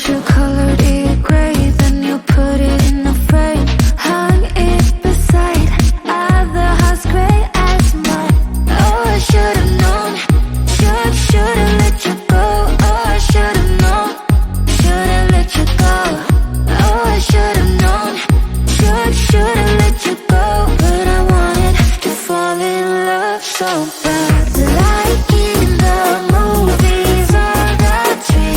you colored it gray, then you put it in a frame, hung it beside other house gray as mine. Oh, I should've known, should've let you go. Oh, I should've known, should've let you go. Oh, I should've known, should've let you go. But I wanted to fall in love so bad, like in the movies or the dreams.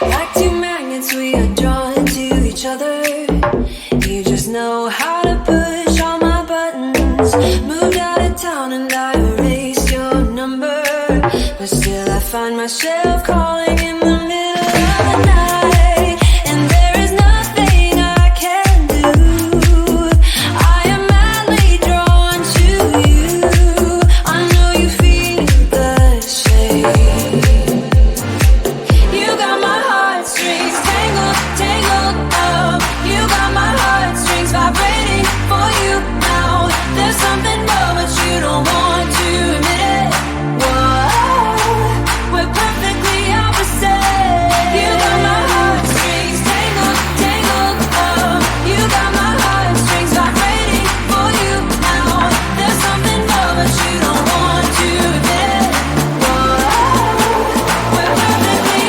Like two magnets, we are drawn to each other. You just know how to push all my buttons. Moved out of town and I erased your number, but still I find myself calling in the middle of the night. And there is nothing I can do. I am madly drawn to you. I know you feel the same. You got my heartstrings tangled, tangled up. You got my heartstrings vibrating for you now. There's something more, but you don't want to admit it. Whoa, we're perfectly opposite. You got my heartstrings tangled, tangled up. You got my heartstrings vibrating for you now. There's something more, but you don't want to admit it. Whoa, we're perfectly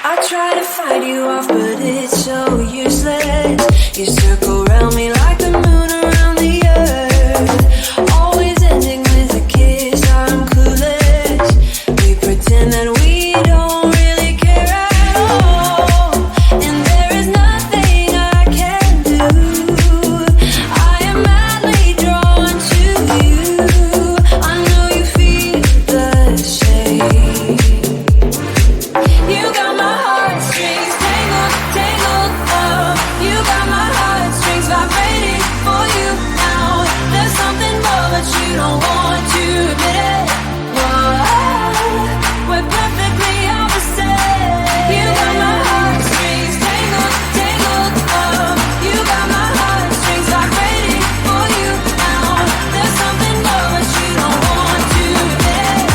I try to fight you off, but it's so useless. You circle around me like the moon around the earth, always ending with a kiss. I'm clueless. We pretend that we don't really care at all, and there is nothing I can do. I am madly drawn to you. I know you feel the same. You got my heartstrings tangled, tangled up. You got my heartstrings vibrating for you now. There's something more, but you don't want to admit it. Whoa, we're perfectly opposite. You got my heartstrings tangled, tangled up. You got my heartstrings vibrating for you now. There's something more, but you don't want to admit it.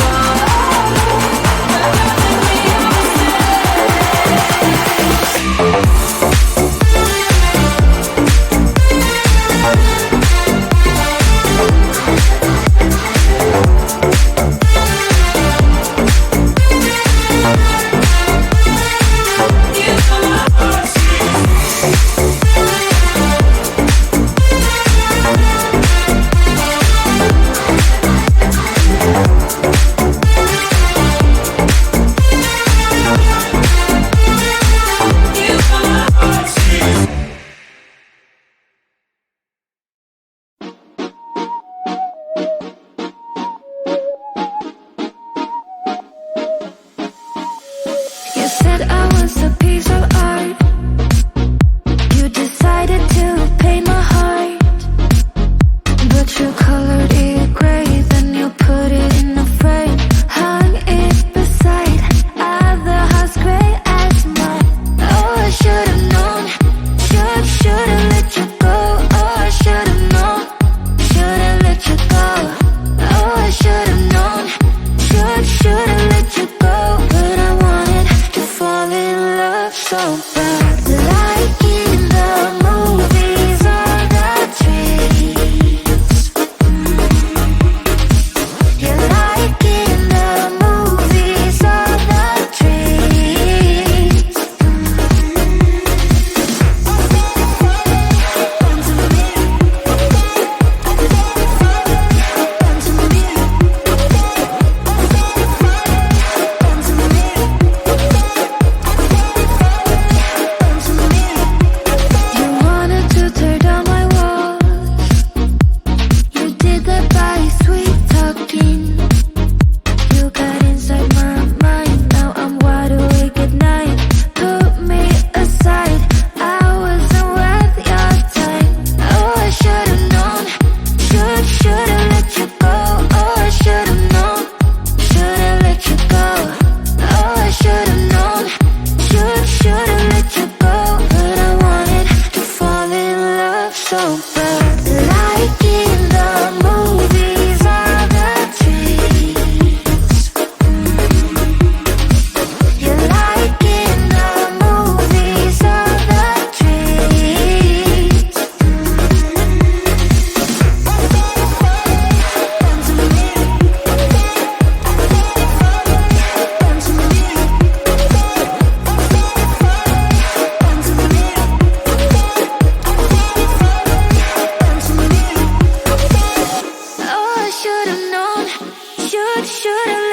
Whoa, we're perfectly You said I was a piece of art. You decided to paint my heart, but you colored it gray, then you put it in a frame. Hung it beside other house gray as mine. Oh, I should've known. Should've let you go. Oh, I should've known. Should've let you go. Oh, I should've known. Should've let you go. But I wanted to fall in love so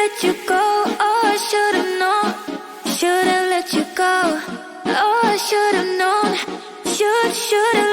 let you go. Oh, I should've known. Should've let you go. Oh, I should've known. Should've